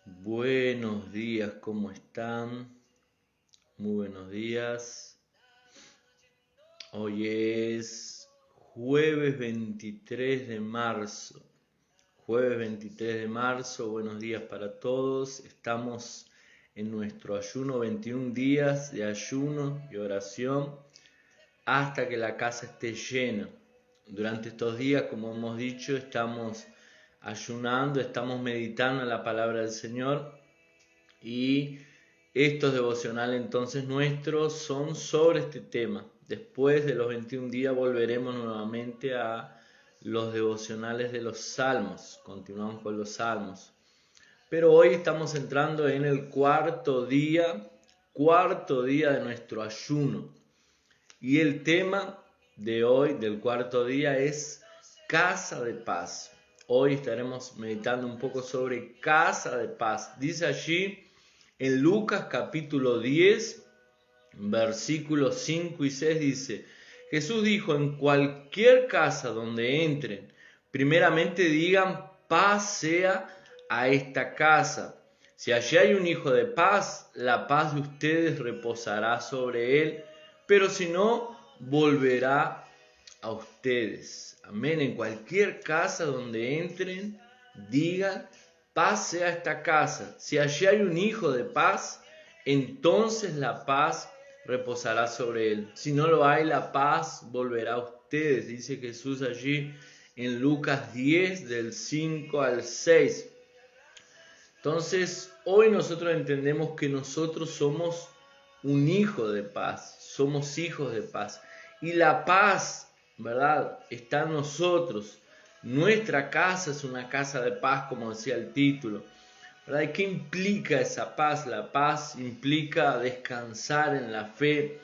Buenos días, ¿cómo están? Muy buenos días. Hoy es jueves 23 de marzo. Jueves 23 de marzo, buenos días para todos. Estamos en nuestro ayuno, 21 días de ayuno y oración hasta que la casa esté llena. Durante estos días, como hemos dicho, estamos ayunando, estamos meditando en la palabra del Señor. Y estos devocionales entonces nuestros son sobre este tema. Después de los 21 días volveremos nuevamente a los devocionales de los salmos. Continuamos con los salmos. Pero hoy estamos entrando en el cuarto día de nuestro ayuno. Y el tema de hoy, del cuarto día, es casa de paz. Hoy estaremos meditando un poco sobre casa de paz. Dice allí en Lucas capítulo 10, versículos 5 y 6 dice: Jesús dijo: en cualquier casa donde entren, primeramente digan, paz sea a esta casa. Si allí hay un hijo de paz, la paz de ustedes reposará sobre él, pero si no, volverá a ustedes. Amén. En cualquier casa donde entren, digan, paz sea esta casa. Si allí hay un hijo de paz, entonces la paz reposará sobre él. Si no lo hay, la paz volverá a ustedes, dice Jesús allí en Lucas 10, del 5 al 6. Entonces, hoy nosotros entendemos que nosotros somos un hijo de paz, somos hijos de paz. Y la paz, ¿verdad?, está en nosotros. Nuestra casa es una casa de paz, como decía el título, ¿verdad? ¿Y qué implica esa paz? La paz implica descansar en la fe.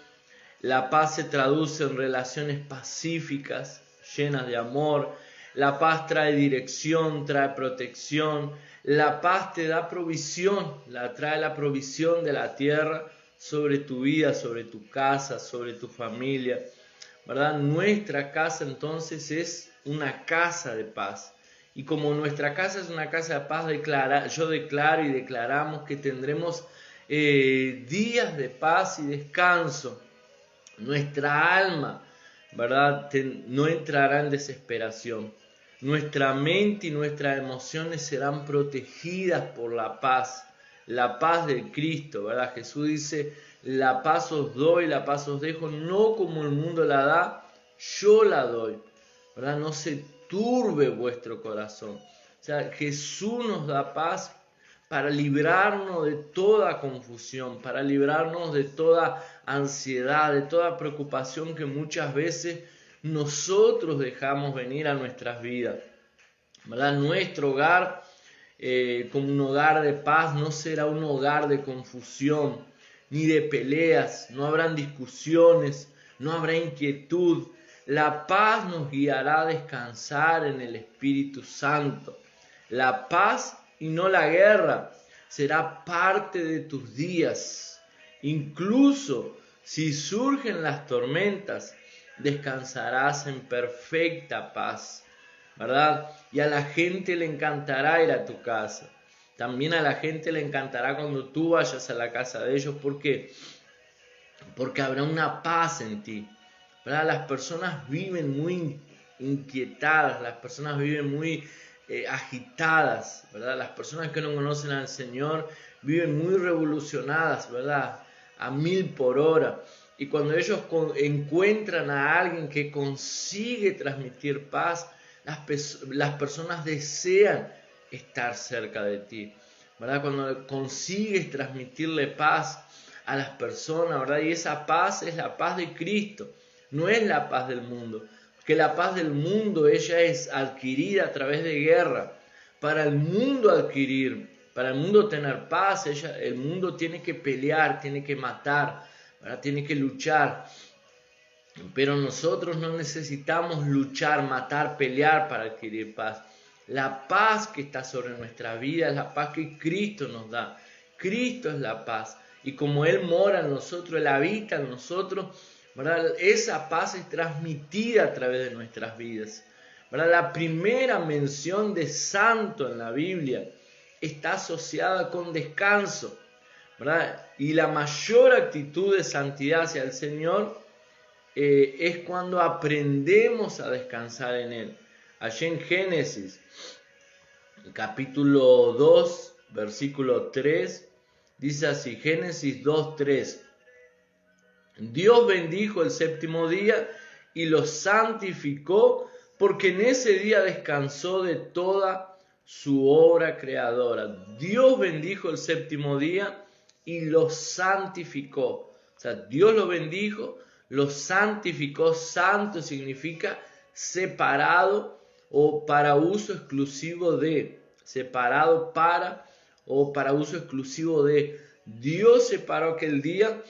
La paz se traduce en relaciones pacíficas, llenas de amor. La paz trae dirección, trae protección. La paz te da provisión, trae la provisión de la tierra sobre tu vida, sobre tu casa, sobre tu familia, ¿verdad? Nuestra casa entonces es una casa de paz. Y como nuestra casa es una casa de paz, yo declaro y declaramos que tendremos días de paz y descanso. Nuestra alma, ¿verdad?, no entrará en desesperación. Nuestra mente y nuestras emociones serán protegidas por la paz de Cristo, ¿verdad? Jesús dice: la paz os doy, la paz os dejo, no como el mundo la da, yo la doy, ¿verdad? No se turbe vuestro corazón. O sea, Jesús nos da paz para librarnos de toda confusión, para librarnos de toda ansiedad, de toda preocupación que muchas veces nosotros dejamos venir a nuestras vidas, ¿verdad? Nuestro hogar, como un hogar de paz, no será un hogar de confusión ni de peleas. No habrán discusiones, no habrá inquietud. La paz nos guiará a descansar en el Espíritu Santo. La paz y no la guerra será parte de tus días. Incluso si surgen las tormentas, descansarás en perfecta paz, ¿verdad? Y a la gente le encantará ir a tu casa. También a la gente le encantará cuando tú vayas a la casa de ellos. ¿Por qué? Porque habrá una paz en ti, ¿verdad? Las personas viven muy inquietadas, las personas viven muy agitadas, ¿verdad? Las personas que no conocen al Señor viven muy revolucionadas, ¿verdad? A 1000 por hora. Y cuando ellos encuentran a alguien que consigue transmitir paz, las personas desean estar cerca de ti, ¿verdad? Cuando consigues transmitirle paz a las personas, ¿verdad? Y esa paz es la paz de Cristo, no es la paz del mundo, porque la paz del mundo ella es adquirida a través de guerra. Para el mundo adquirir, para el mundo tener paz, el mundo tiene que pelear, tiene que matar, ¿verdad? Tiene que luchar. Pero nosotros no necesitamos luchar, matar, pelear para adquirir paz. La paz que está sobre nuestra vida es la paz que Cristo nos da. Cristo es la paz. Y como Él mora en nosotros, Él habita en nosotros, ¿verdad? Esa paz es transmitida a través de nuestras vidas, ¿verdad? La primera mención de santo en la Biblia está asociada con descanso, ¿verdad? Y la mayor actitud de santidad hacia el Señor es cuando aprendemos a descansar en Él. Allí en Génesis, capítulo 2, versículo 3, dice así, Génesis 2:3. Dios bendijo el séptimo día y lo santificó, porque en ese día descansó de toda su obra creadora. Dios bendijo el séptimo día y lo santificó. O sea, Dios lo bendijo, lo santificó. Santo significa separado o para uso exclusivo de. Separado para o para uso exclusivo de. Dios separó aquel día,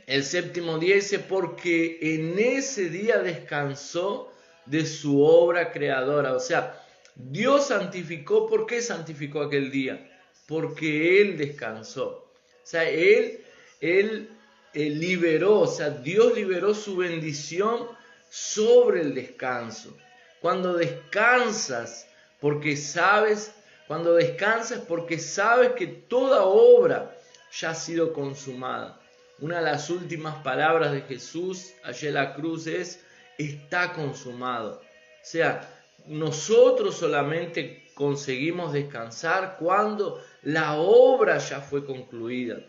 el séptimo día, dice, porque en ese día descansó de su obra creadora. O sea, Dios santificó. ¿Por qué santificó aquel día? Porque Él descansó. O sea, Él liberó, o sea, Dios liberó su bendición sobre el descanso. Cuando descansas porque sabes que toda obra ya ha sido consumada. Una de las últimas palabras de Jesús allá en la cruz es: está consumado. O sea, nosotros solamente conseguimos descansar cuando la obra ya fue concluida,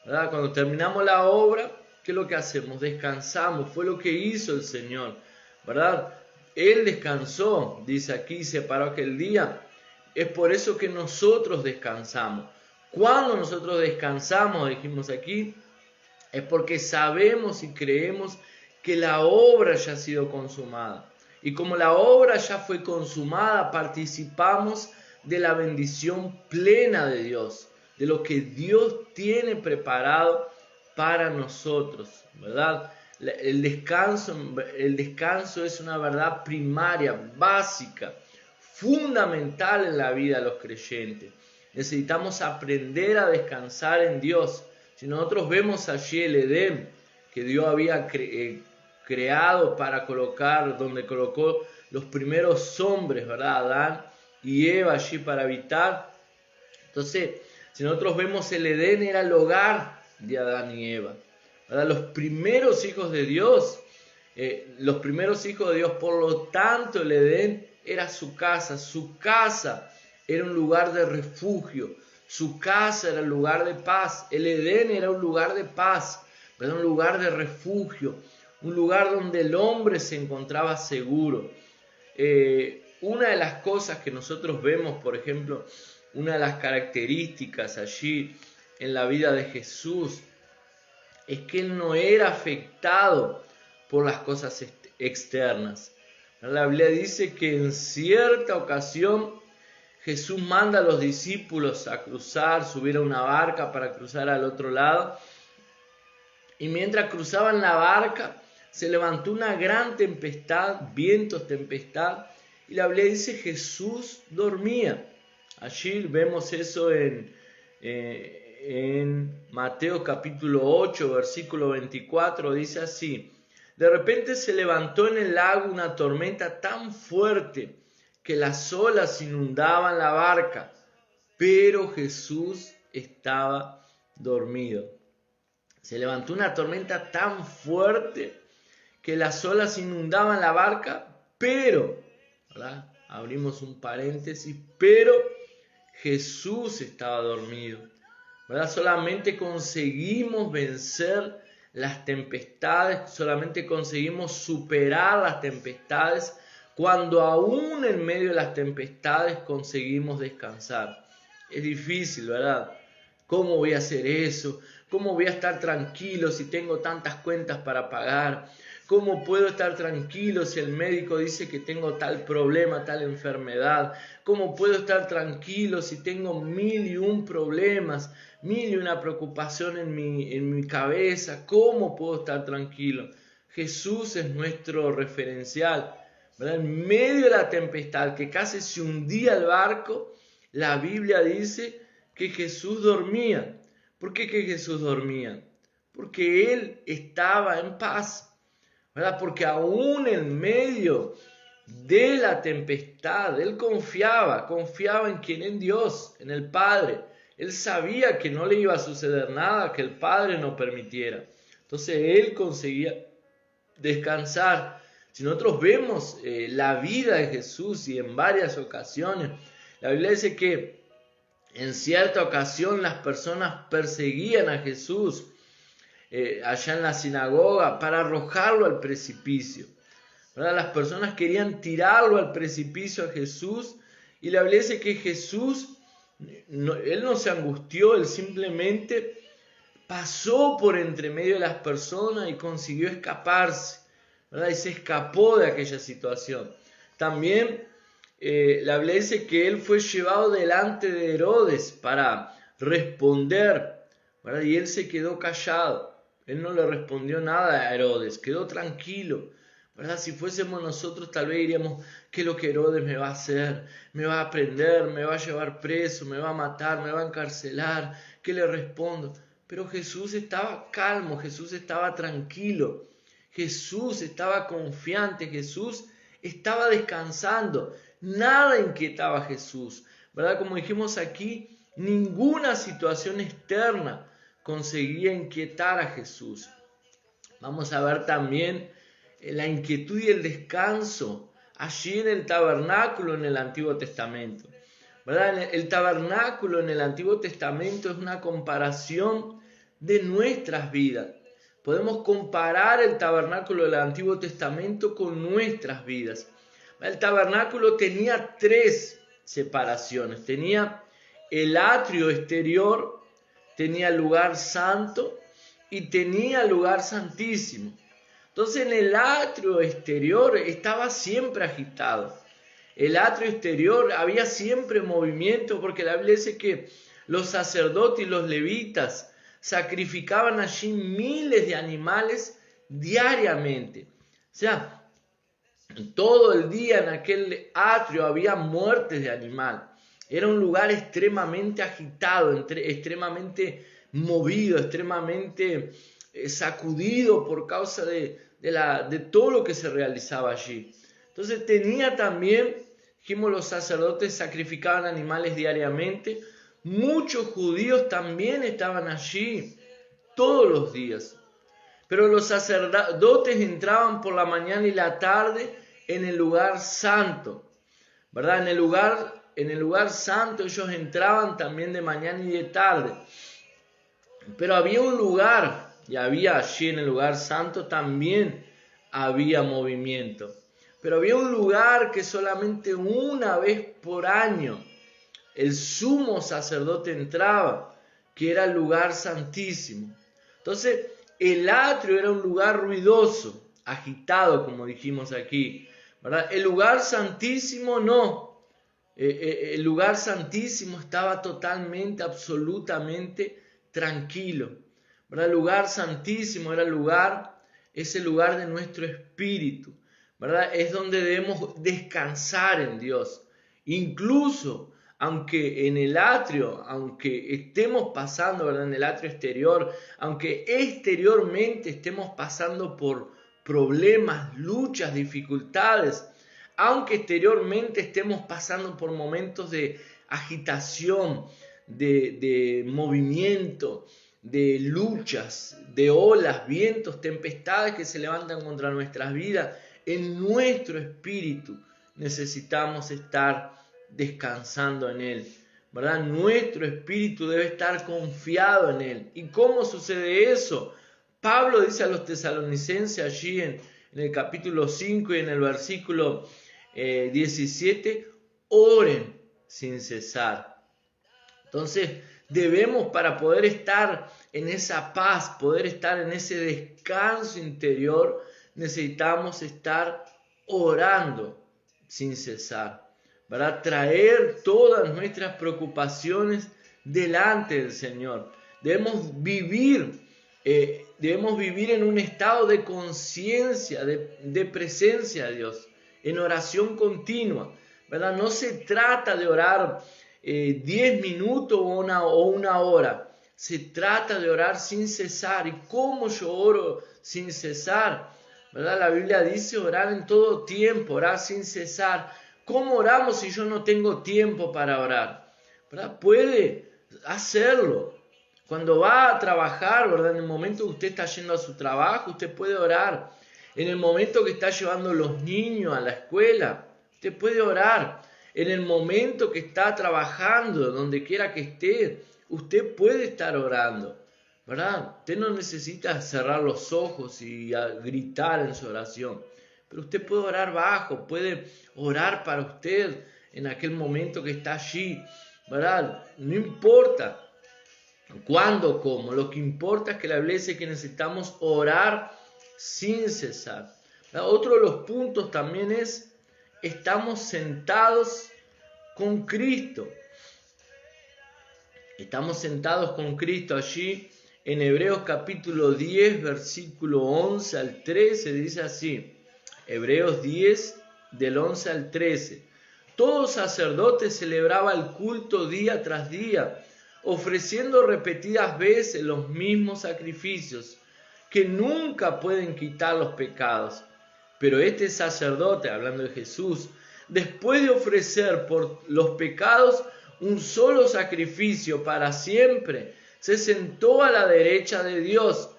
¿verdad? Cuando terminamos la obra, ¿qué es lo que hacemos? Descansamos. Fue lo que hizo el Señor, ¿verdad? Él descansó, dice aquí, separó aquel día. Es por eso que nosotros descansamos. Cuando nosotros descansamos, dijimos aquí, es porque sabemos y creemos que la obra ya ha sido consumada. Y como la obra ya fue consumada, participamos de la bendición plena de Dios, de lo que Dios tiene preparado para nosotros, ¿verdad? El descanso es una verdad primaria, básica, fundamental en la vida de los creyentes. Necesitamos aprender a descansar en Dios. Si nosotros vemos allí el Edén que Dios había creado para colocar, donde colocó los primeros hombres, ¿verdad? Adán y Eva allí para habitar. Entonces, si nosotros vemos el Edén, era el hogar de Adán y Eva, ¿verdad? Los primeros hijos de Dios, por lo tanto el Edén era su casa era un lugar de refugio. Su casa era un lugar de paz. El Edén era un lugar de paz, ¿verdad? Un lugar de refugio, un lugar donde el hombre se encontraba seguro. Una de las cosas que nosotros vemos, por ejemplo, una de las características allí en la vida de Jesús, es que Él no era afectado por las cosas externas. La Biblia dice que en cierta ocasión Jesús manda a los discípulos a subir a una barca para cruzar al otro lado. Y mientras cruzaban la barca, se levantó una gran tempestad, vientos, tempestad. Y la Biblia dice Jesús dormía. Allí vemos eso en Mateo capítulo 8, versículo 24. Dice así: de repente se levantó en el lago una tormenta tan fuerte que las olas inundaban la barca, pero Jesús estaba dormido. Se levantó una tormenta tan fuerte que las olas inundaban la barca, pero, ¿verdad? Abrimos un paréntesis, pero Jesús estaba dormido, ¿verdad? Solamente conseguimos vencer las tempestades, solamente conseguimos superar las tempestades cuando aún en medio de las tempestades conseguimos descansar. Es difícil, ¿verdad? ¿Cómo voy a hacer eso? ¿Cómo voy a estar tranquilo si tengo tantas cuentas para pagar? ¿Cómo puedo estar tranquilo si el médico dice que tengo tal problema, tal enfermedad? ¿Cómo puedo estar tranquilo si tengo 1001 problemas, 1001 preocupación en mi cabeza? ¿Cómo puedo estar tranquilo? Jesús es nuestro referencial, ¿verdad? En medio de la tempestad que casi se hundía el barco, la Biblia dice que Jesús dormía. ¿Por qué que Jesús dormía? Porque Él estaba en paz, ¿verdad? Porque aún en medio de la tempestad. Él confiaba en quién, en Dios, en el Padre. Él sabía que no le iba a suceder nada que el Padre no permitiera. Entonces él conseguía descansar. Si nosotros vemos la vida de Jesús, y en varias ocasiones, la Biblia dice que en cierta ocasión las personas perseguían a Jesús allá en la sinagoga para arrojarlo al precipicio, ¿verdad? Las personas querían tirarlo al precipicio a Jesús, y la Biblia dice que Jesús, él no se angustió, él simplemente pasó por entre medio de las personas y consiguió escaparse, ¿verdad? Y se escapó de aquella situación. También la Biblia dice que él fue llevado delante de Herodes para responder, ¿verdad? Y él se quedó callado. Él no le respondió nada a Herodes, quedó tranquilo, ¿verdad? Si fuésemos nosotros, tal vez diríamos: ¿qué es lo que Herodes me va a hacer? Me va a prender, me va a llevar preso, me va a matar, me va a encarcelar. ¿Qué le respondo? Pero Jesús estaba calmo, Jesús estaba tranquilo, Jesús estaba confiante, Jesús estaba descansando. Nada inquietaba a Jesús, ¿verdad? Como dijimos aquí, ninguna situación externa conseguía inquietar a Jesús. Vamos a ver también la inquietud y el descanso allí en el tabernáculo en el Antiguo Testamento, ¿verdad? El tabernáculo en el Antiguo Testamento es una comparación de nuestras vidas. Podemos comparar el tabernáculo del Antiguo Testamento con nuestras vidas. El tabernáculo tenía 3 separaciones. Tenía el atrio exterior, tenía el lugar santo y tenía el lugar santísimo. Entonces en el atrio exterior estaba siempre agitado. El atrio exterior había siempre movimiento, porque la Biblia dice que los sacerdotes y los levitas sacrificaban allí miles de animales diariamente. O sea, todo el día en aquel atrio había muertes de animal. Era un lugar extremadamente agitado, extremadamente movido, extremadamente sacudido por causa de todo lo que se realizaba allí. Entonces tenía también, dijimos, los sacerdotes sacrificaban animales diariamente. Muchos judíos también estaban allí todos los días. Pero los sacerdotes entraban por la mañana y la tarde en el lugar santo, ¿verdad? En el lugar santo ellos entraban también de mañana y de tarde. Pero había un lugar, y había allí en el lugar santo también había movimiento. Pero había un lugar que solamente una vez por año el sumo sacerdote entraba, que era el lugar santísimo. Entonces, el atrio era un lugar ruidoso, agitado, como dijimos aquí, ¿verdad? El lugar santísimo no. El lugar santísimo estaba totalmente, absolutamente tranquilo, ¿verdad? El lugar santísimo era ese lugar de nuestro espíritu, ¿verdad? Es donde debemos descansar en Dios. Incluso aunque en el atrio, aunque estemos pasando, ¿verdad?, en el atrio exterior, aunque exteriormente estemos pasando por problemas, luchas, dificultades, aunque exteriormente estemos pasando por momentos de agitación, de movimiento, de luchas, de olas, vientos, tempestades que se levantan contra nuestras vidas, en nuestro espíritu necesitamos estar descansando en Él, ¿verdad? Nuestro espíritu debe estar confiado en Él. ¿Y cómo sucede eso? Pablo dice a los tesalonicenses allí en el capítulo 5 y en el versículo 17, oren sin cesar. Entonces debemos, para poder estar en esa paz, poder estar en ese descanso interior, necesitamos estar orando sin cesar, para traer todas nuestras preocupaciones delante del Señor. Debemos vivir en un estado de conciencia, de presencia de Dios, en oración continua, ¿verdad? No se trata de orar 10 minutos o una hora. Se trata de orar sin cesar. ¿Y cómo yo oro sin cesar? ¿verdad? La Biblia dice orar en todo tiempo, orar sin cesar. ¿Cómo oramos si yo no tengo tiempo para orar? ¿Verdad? Puede hacerlo. Cuando va a trabajar, ¿verdad? En el momento que usted está yendo a su trabajo, usted puede orar. En el momento que está llevando a los niños a la escuela, usted puede orar. En el momento que está trabajando, donde quiera que esté, usted puede estar orando, ¿verdad? Usted no necesita cerrar los ojos y gritar en su oración, pero usted puede orar bajo, puede orar para usted en aquel momento que está allí, ¿verdad? No importa cuándo, cómo, lo que importa es que la Biblia dice que necesitamos orar sin cesar. Otro de los puntos también es, estamos sentados con Cristo. Estamos sentados con Cristo allí en Hebreos capítulo 10, versículo 11 al 13, dice así, Hebreos 10, del 11 al 13. Todo sacerdote celebraba el culto día tras día, ofreciendo repetidas veces los mismos sacrificios, que nunca pueden quitar los pecados. Pero este sacerdote, hablando de Jesús, después de ofrecer por los pecados un solo sacrificio para siempre, se sentó a la derecha de Dios,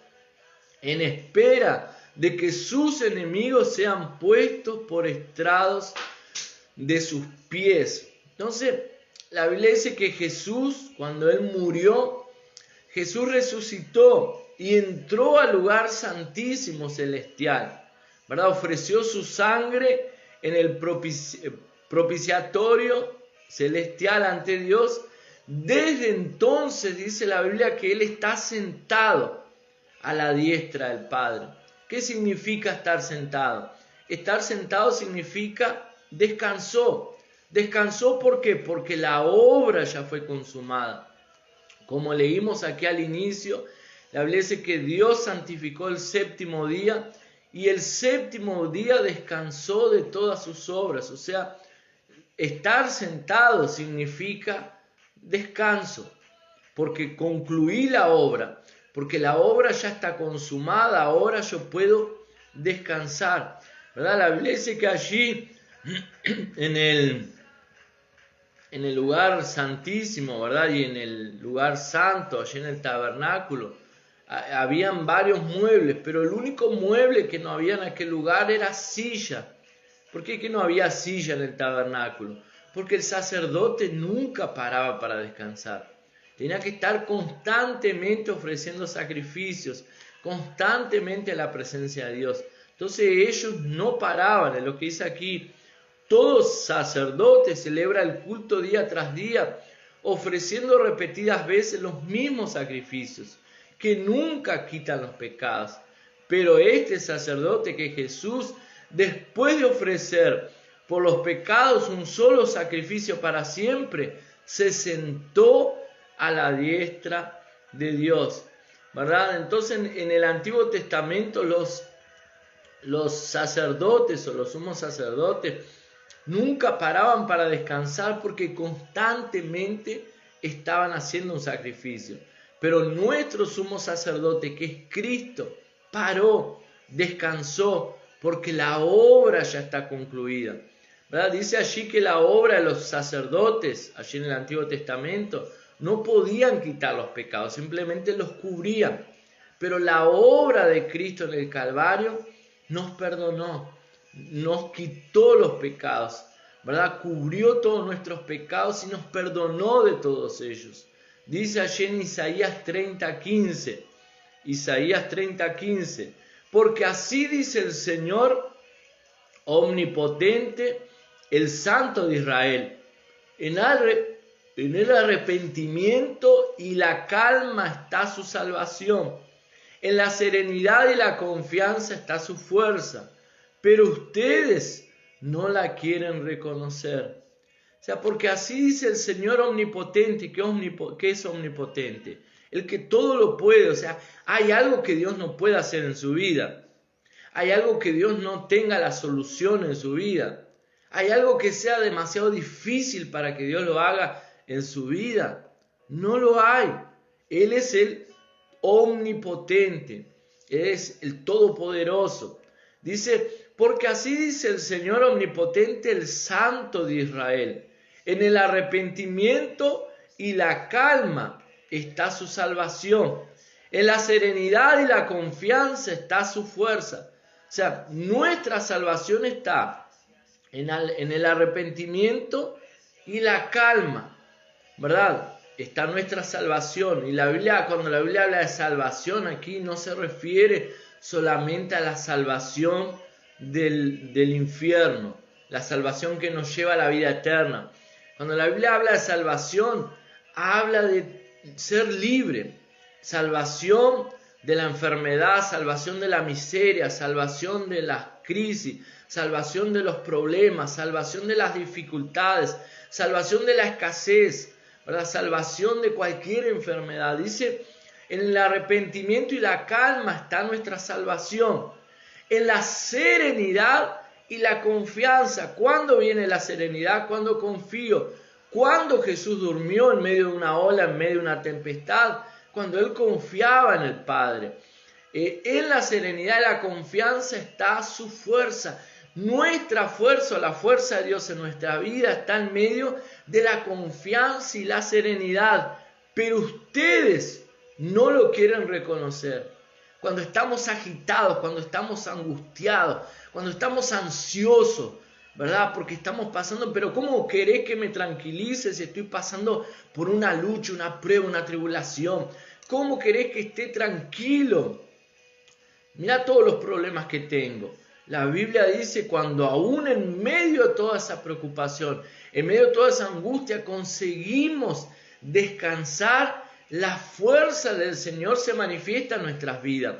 en espera de que sus enemigos sean puestos por estrados de sus pies. Entonces, la Biblia dice que Jesús, cuando Él murió, Jesús resucitó y entró al lugar santísimo celestial, ¿verdad? Ofreció su sangre en el propiciatorio celestial ante Dios. Desde entonces dice la Biblia que Él está sentado a la diestra del Padre. ¿Qué significa estar sentado? Estar sentado significa descansó. ¿Descansó por qué? Porque la obra ya fue consumada. Como leímos aquí al inicio, la Biblia dice que Dios santificó el séptimo día y el séptimo día descansó de todas sus obras. O sea, estar sentado significa descanso, porque concluí la obra, porque la obra ya está consumada, ahora yo puedo descansar, ¿verdad? La Biblia dice que allí en el lugar santísimo, ¿verdad? Y en el lugar santo, allí en el tabernáculo, habían varios muebles, pero el único mueble que no había en aquel lugar era silla. ¿Por qué que no había silla en el tabernáculo? Porque el sacerdote nunca paraba para descansar. Tenía que estar constantemente ofreciendo sacrificios, constantemente a la presencia de Dios. Entonces ellos no paraban, es lo que dice aquí. Todo sacerdote celebra el culto día tras día, ofreciendo repetidas veces los mismos sacrificios, que nunca quitan los pecados. Pero este sacerdote que Jesús, después de ofrecer por los pecados un solo sacrificio para siempre, se sentó a la diestra de Dios, ¿verdad? Entonces en el Antiguo Testamento los sacerdotes o los sumos sacerdotes nunca paraban para descansar porque constantemente estaban haciendo un sacrificio. Pero nuestro sumo sacerdote, que es Cristo, paró, descansó, porque la obra ya está concluida, ¿verdad? Dice allí que la obra de los sacerdotes, allí en el Antiguo Testamento, no podían quitar los pecados, simplemente los cubrían. Pero la obra de Cristo en el Calvario nos perdonó, nos quitó los pecados, ¿verdad? Cubrió todos nuestros pecados y nos perdonó de todos ellos. Dice allí en Isaías 30:15, Isaías 30:15, porque así dice el Señor omnipotente, el Santo de Israel, en el arrepentimiento y la calma está su salvación, en la serenidad y la confianza está su fuerza, pero ustedes no la quieren reconocer. O sea, porque así dice el Señor omnipotente. ¿Qué es omnipotente? El que todo lo puede. O sea, hay algo que Dios no puede hacer en su vida. Hay algo que Dios no tenga la solución en su vida. Hay algo que sea demasiado difícil para que Dios lo haga en su vida. No lo hay. Él es el omnipotente. Él es el todopoderoso. Dice, porque así dice el Señor omnipotente, el Santo de Israel. En el arrepentimiento y la calma está su salvación. En la serenidad y la confianza está su fuerza. O sea, nuestra salvación está en el arrepentimiento y la calma, ¿verdad? Está nuestra salvación. Y la Biblia, cuando la Biblia habla de salvación, aquí no se refiere solamente a la salvación del infierno, la salvación que nos lleva a la vida eterna. Cuando la Biblia habla de salvación, habla de ser libre, salvación de la enfermedad, salvación de la miseria, salvación de las crisis, salvación de los problemas, salvación de las dificultades, salvación de la escasez, ¿verdad? Salvación de cualquier enfermedad. Dice, en el arrepentimiento y la calma está nuestra salvación. En la serenidad y la confianza. ¿Cuándo viene la serenidad? ¿Cuándo confío? ¿Cuándo Jesús durmió en medio de una ola, en medio de una tempestad? Cuando Él confiaba en el Padre. En la serenidad y la confianza está su fuerza. Nuestra fuerza, la fuerza de Dios en nuestra vida está en medio de la confianza y la serenidad. Pero ustedes no lo quieren reconocer. Cuando estamos agitados, cuando estamos angustiados, cuando estamos ansiosos, ¿verdad? Porque estamos pasando, pero ¿cómo querés que me tranquilice si estoy pasando por una lucha, una prueba, una tribulación? ¿Cómo querés que esté tranquilo? Mira todos los problemas que tengo. La Biblia dice, cuando aún en medio de toda esa preocupación, en medio de toda esa angustia, conseguimos descansar, la fuerza del Señor se manifiesta en nuestras vidas.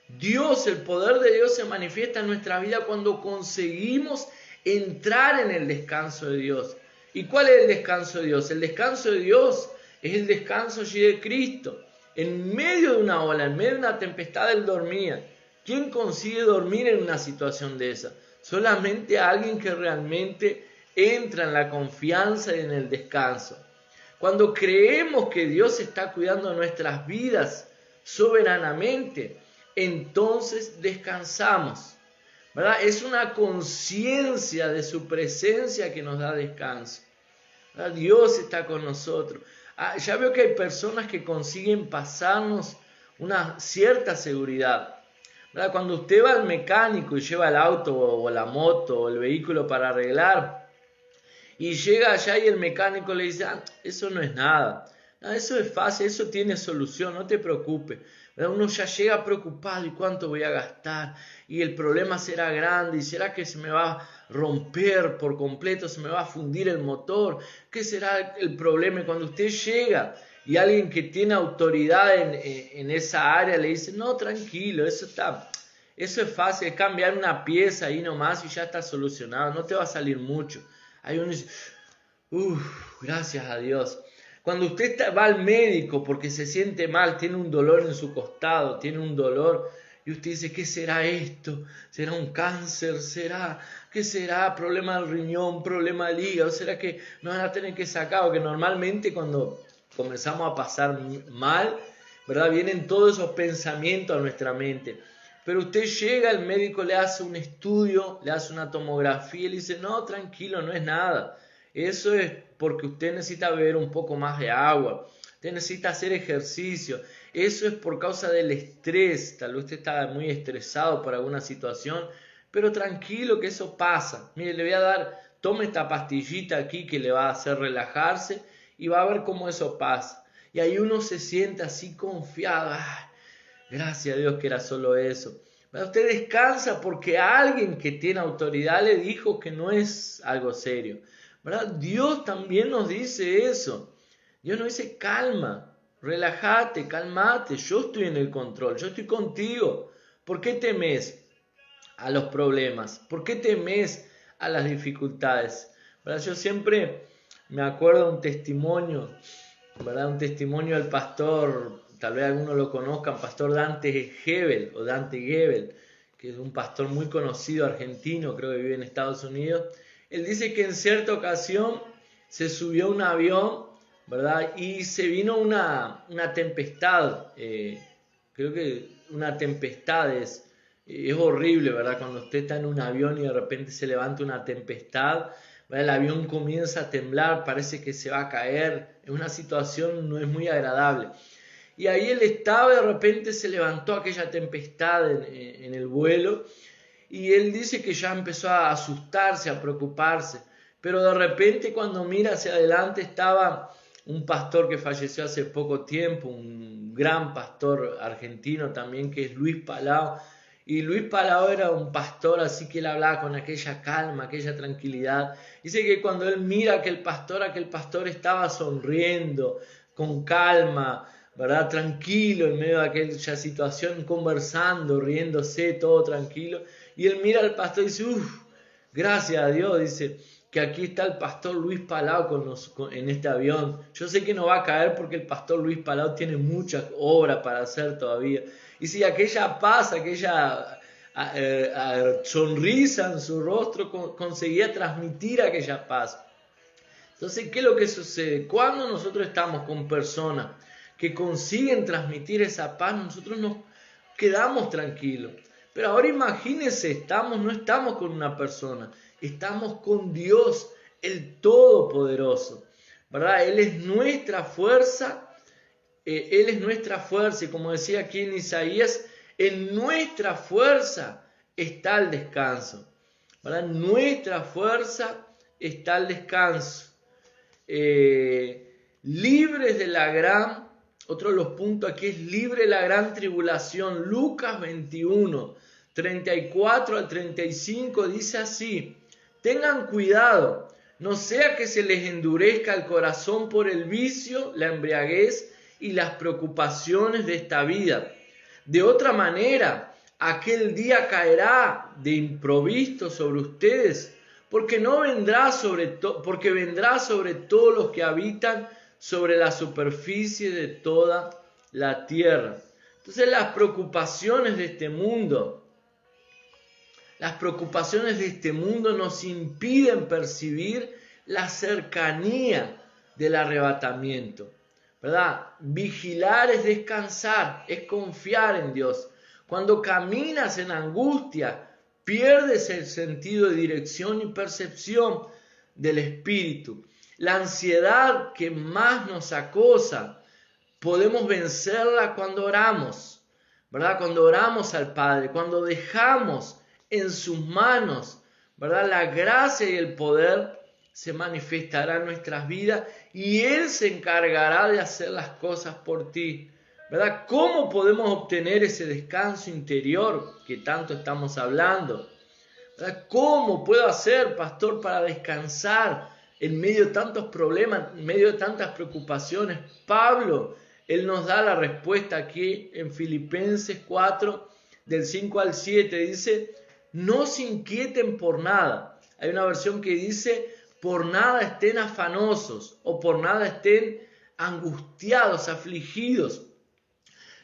Dios, el poder de Dios se manifiesta en nuestra vida cuando conseguimos entrar en el descanso de Dios. ¿Y cuál es el descanso de Dios? El descanso de Dios es el descanso allí de Cristo. En medio de una ola, en medio de una tempestad, Él dormía. ¿Quién consigue dormir en una situación de esa? Solamente alguien que realmente entra en la confianza y en el descanso. Cuando creemos que Dios está cuidando nuestras vidas soberanamente, entonces descansamos, ¿verdad? Es una conciencia de su presencia que nos da descanso, ¿verdad? Dios está con nosotros. Ya veo que hay personas que consiguen pasarnos una cierta seguridad, ¿verdad? Cuando usted va al mecánico y lleva el auto o la moto o el vehículo para arreglar, y llega allá y el mecánico le dice, eso no es nada, eso es fácil, eso tiene solución, no te preocupes. ¿Verdad? Uno ya llega preocupado, ¿y cuánto voy a gastar? Y el problema será grande, ¿y será que se me va a romper por completo, se me va a fundir el motor? ¿Qué será el problema? Y cuando usted llega y alguien que tiene autoridad en esa área le dice, no, tranquilo, eso es fácil, es cambiar una pieza ahí nomás y ya está solucionado, no te va a salir mucho. Ahí uno dice, gracias a Dios. Cuando usted va al médico porque se siente mal, tiene un dolor en su costado, tiene un dolor, y usted dice, ¿qué será esto? ¿Será un cáncer? ¿Qué será? ¿Problema del riñón? ¿Problema del hígado? ¿Será que me van a tener que sacar? O que normalmente cuando comenzamos a pasar mal, ¿verdad? Vienen todos esos pensamientos a nuestra mente. Pero usted llega, el médico le hace un estudio, le hace una tomografía y le dice, no, tranquilo, no es nada. Eso es porque usted necesita beber un poco más de agua, usted necesita hacer ejercicio. Eso es por causa del estrés, tal vez usted está muy estresado por alguna situación, pero tranquilo que eso pasa. Mire, le voy a dar, tome esta pastillita aquí que le va a hacer relajarse y va a ver cómo eso pasa. Y ahí uno se siente así confiado. Gracias a Dios que era solo eso. Usted descansa porque alguien que tiene autoridad le dijo que no es algo serio, ¿verdad? Dios también nos dice eso. Dios nos dice, calma, relájate, calmate, yo estoy en el control, yo estoy contigo. ¿Por qué temes a los problemas? ¿Por qué temes a las dificultades? ¿Verdad? Yo siempre me acuerdo de un testimonio, ¿verdad? Un testimonio del pastor, tal vez algunos lo conozcan, pastor Dante Gebel, que es un pastor muy conocido argentino, creo que vive en Estados Unidos. Él dice que en cierta ocasión se subió a un avión, ¿verdad? Y se vino una tempestad, creo que una tempestad es Es horrible, ¿verdad? Cuando usted está en un avión y de repente se levanta una tempestad, ¿verdad? El avión comienza a temblar, parece que se va a caer, es una situación no es muy agradable. Y ahí él estaba, de repente se levantó aquella tempestad en el vuelo, y él dice que ya empezó a asustarse, a preocuparse, pero de repente cuando mira hacia adelante estaba un pastor que falleció hace poco tiempo, un gran pastor argentino también, que es Luis Palau. Y Luis Palau era un pastor así, que él hablaba con aquella calma, aquella tranquilidad. Dice que cuando él mira a aquel pastor estaba sonriendo, con calma, ¿verdad? Tranquilo en medio de aquella situación, conversando, riéndose, todo tranquilo. Y él mira al pastor y dice, gracias a Dios, dice, que aquí está el pastor Luis Palau en este avión. Yo sé que no va a caer porque el pastor Luis Palau tiene muchas obras para hacer todavía. Y si aquella paz, aquella sonrisa en su rostro conseguía transmitir aquella paz. Entonces, ¿qué es lo que sucede? Cuando nosotros estamos con personas que consiguen transmitir esa paz, nosotros nos quedamos tranquilos. Pero ahora imagínense, no estamos con una persona, estamos con Dios, el Todopoderoso, ¿verdad? Él es nuestra fuerza, y como decía aquí en Isaías, en nuestra fuerza está el descanso, ¿verdad? Nuestra fuerza está el descanso. Libres de la gran, otro de los puntos aquí es libre de la gran tribulación. Lucas 21, 34 al 35 dice así: tengan cuidado, no sea que se les endurezca el corazón por el vicio, la embriaguez y las preocupaciones de esta vida. De otra manera, aquel día caerá de improviso sobre ustedes, porque vendrá sobre todos los que habitan sobre la superficie de toda la tierra. Entonces las preocupaciones de este mundo nos impiden percibir la cercanía del arrebatamiento, ¿verdad? Vigilar es descansar, es confiar en Dios. Cuando caminas en angustia, pierdes el sentido de dirección y percepción del espíritu. La ansiedad que más nos acosa, podemos vencerla cuando oramos, ¿verdad? Cuando oramos al Padre, cuando dejamos en sus manos, ¿verdad? La gracia y el poder se manifestará en nuestras vidas y Él se encargará de hacer las cosas por ti, ¿verdad? ¿Cómo podemos obtener ese descanso interior que tanto estamos hablando? ¿Verdad? ¿Cómo puedo hacer, pastor, para descansar en medio de tantos problemas, en medio de tantas preocupaciones? Pablo, él nos da la respuesta aquí en Filipenses 4, del 5 al 7, dice: no se inquieten por nada. Hay una versión que dice: por nada estén afanosos, o por nada estén angustiados, afligidos.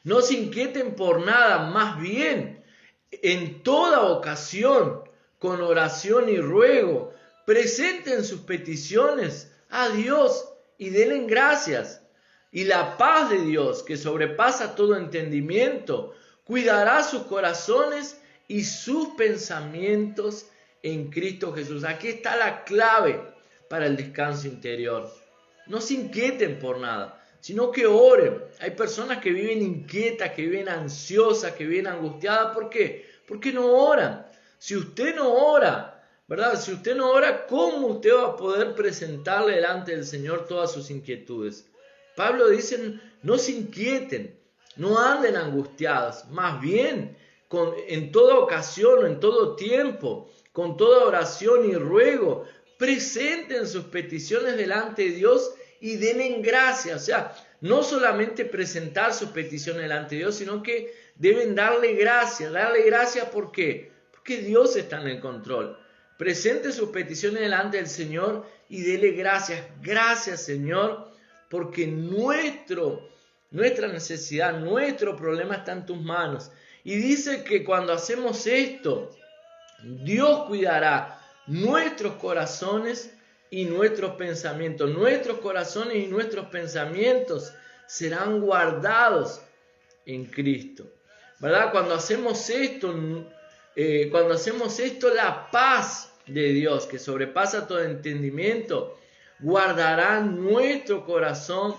No se inquieten por nada, más bien, en toda ocasión, con oración y ruego, presenten sus peticiones a Dios y denle gracias. Y la paz de Dios, que sobrepasa todo entendimiento, cuidará sus corazones y sus pensamientos en Cristo Jesús. Aquí está la clave para el descanso interior. No se inquieten por nada, sino que oren. Hay personas que viven inquietas, que viven ansiosas, que viven angustiadas. ¿Por qué? Porque no oran. Si usted no ora, ¿verdad? Si usted no ora, ¿cómo usted va a poder presentarle delante del Señor todas sus inquietudes? Pablo dice: no se inquieten, no anden angustiados, más bien en toda ocasión, en todo tiempo, con toda oración y ruego, presenten sus peticiones delante de Dios y denle gracias. O sea, no solamente presentar sus peticiones delante de Dios, sino que deben darle gracias. Darle gracias, ¿por qué? Porque Dios está en el control. Presente sus peticiones delante del Señor y dele gracias. Gracias, Señor, porque nuestra necesidad, nuestro problema está en tus manos. Y dice que cuando hacemos esto, Dios cuidará nuestros corazones y nuestros pensamientos. Nuestros corazones y nuestros pensamientos serán guardados en Cristo. ¿verdad? Cuando hacemos esto, la paz de Dios, que sobrepasa todo entendimiento, guardará nuestro corazón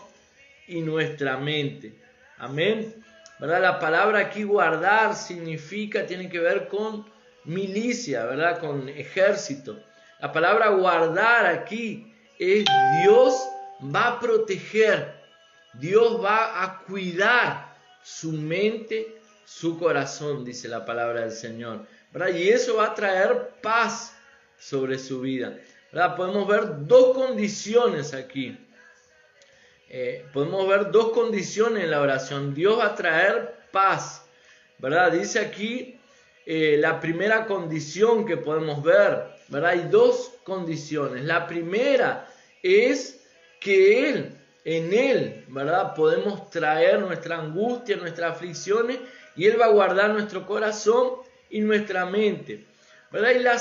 y nuestra mente. Amén. ¿Verdad? La palabra aquí guardar tiene que ver con milicia, ¿verdad? Con ejército. La palabra guardar aquí es Dios va a proteger, Dios va a cuidar su mente, su corazón, dice la palabra del Señor, ¿verdad? Y eso va a traer paz sobre su vida, ¿verdad? Podemos ver dos condiciones aquí. Podemos ver dos condiciones en la oración. Dios va a traer paz, ¿verdad? Dice aquí la primera condición que podemos ver, ¿verdad? Hay dos condiciones. La primera es que en Él, ¿verdad? Podemos traer nuestra angustia, nuestras aflicciones, y Él va a guardar nuestro corazón y nuestra mente, ¿verdad? Y la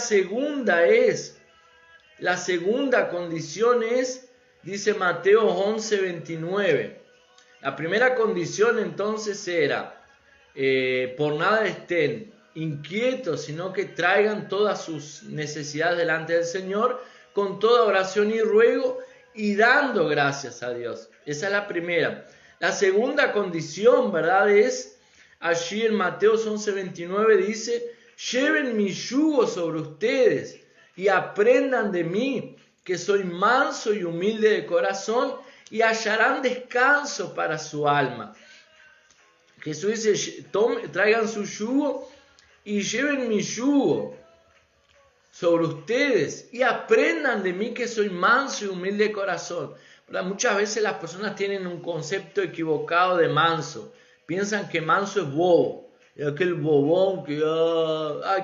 segunda condición es, dice Mateo 11:29. La primera condición entonces era, por nada estén inquietos, sino que traigan todas sus necesidades delante del Señor, con toda oración y ruego, y dando gracias a Dios. Esa es la primera. La segunda condición, ¿verdad? Es, allí en Mateo 11:29 dice, lleven mi yugo sobre ustedes y aprendan de mí, que soy manso y humilde de corazón, y hallarán descanso para su alma. Jesús dice, traigan su yugo y lleven mi yugo sobre ustedes y aprendan de mí, que soy manso y humilde de corazón. ¿Verdad? Muchas veces las personas tienen un concepto equivocado de manso. Piensan que manso es bobo. Y aquel bobón que,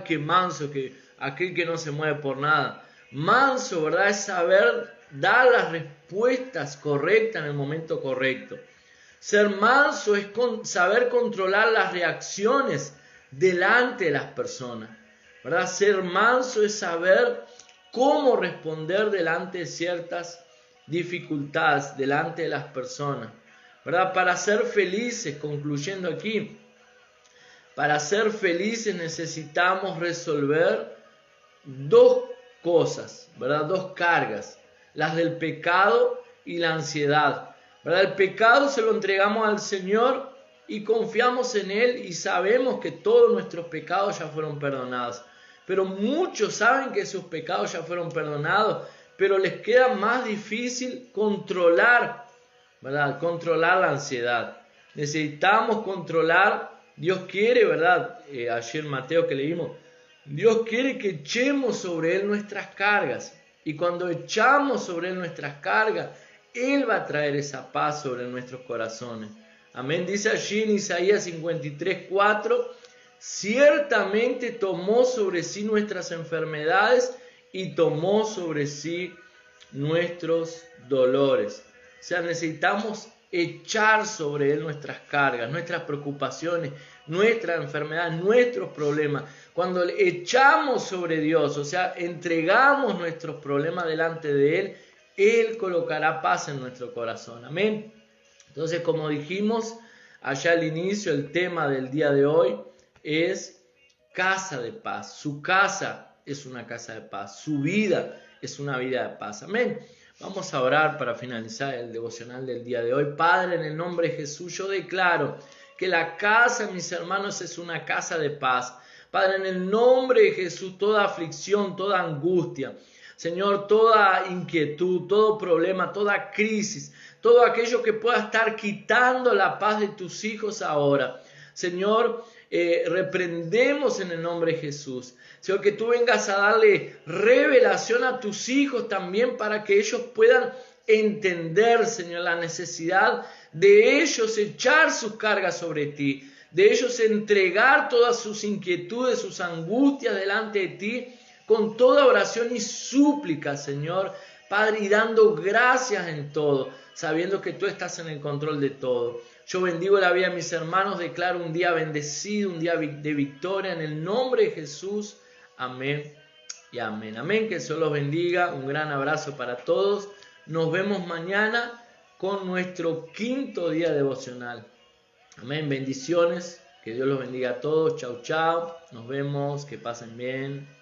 qué manso, que aquel que no se mueve por nada. Manso, ¿verdad? Es saber dar las respuestas correctas en el momento correcto. Ser manso es saber controlar las reacciones delante de las personas, ¿verdad? Ser manso es saber cómo responder delante de ciertas dificultades, delante de las personas, ¿verdad? Para ser felices, concluyendo aquí, para ser felices necesitamos resolver dos cosas, ¿verdad? Dos cargas, las del pecado y la ansiedad, ¿verdad? El pecado se lo entregamos al Señor y confiamos en Él y sabemos que todos nuestros pecados ya fueron perdonados. Pero muchos saben que sus pecados ya fueron perdonados, pero les queda más difícil controlar, ¿verdad? Controlar la ansiedad. Necesitamos controlar. Dios quiere, ¿verdad? Ayer en Mateo que leímos, Dios quiere que echemos sobre Él nuestras cargas. Y cuando echamos sobre Él nuestras cargas, Él va a traer esa paz sobre nuestros corazones. Amén. Dice allí en Isaías 53:4, ciertamente tomó sobre sí nuestras enfermedades y tomó sobre sí nuestros dolores. O sea, necesitamos echar sobre Él nuestras cargas, nuestras preocupaciones, nuestras enfermedades, nuestros problemas. Cuando echamos sobre Dios, o sea, entregamos nuestros problemas delante de Él, Él colocará paz en nuestro corazón. Amén. Entonces, como dijimos allá al inicio, el tema del día de hoy es casa de paz. Su casa es una casa de paz. Su vida es una vida de paz. Amén. Vamos a orar para finalizar el devocional del día de hoy. Padre, en el nombre de Jesús, yo declaro que la casa, mis hermanos, es una casa de paz. Padre, en el nombre de Jesús, toda aflicción, toda angustia, Señor, toda inquietud, todo problema, toda crisis, todo aquello que pueda estar quitando la paz de tus hijos ahora, Señor, reprendemos en el nombre de Jesús. Señor, que tú vengas a darle revelación a tus hijos también para que ellos puedan entender, Señor, la necesidad de ellos echar sus cargas sobre ti, de ellos entregar todas sus inquietudes, sus angustias delante de ti, con toda oración y súplica, Señor, Padre, y dando gracias en todo, sabiendo que tú estás en el control de todo. Yo bendigo la vida de mis hermanos, declaro un día bendecido, un día de victoria en el nombre de Jesús. Amén y amén. Amén, que el Señor los bendiga. Un gran abrazo para todos. Nos vemos mañana con nuestro 5.º día devocional. Amén, bendiciones. Que Dios los bendiga a todos. Chau, chau. Nos vemos. Que pasen bien.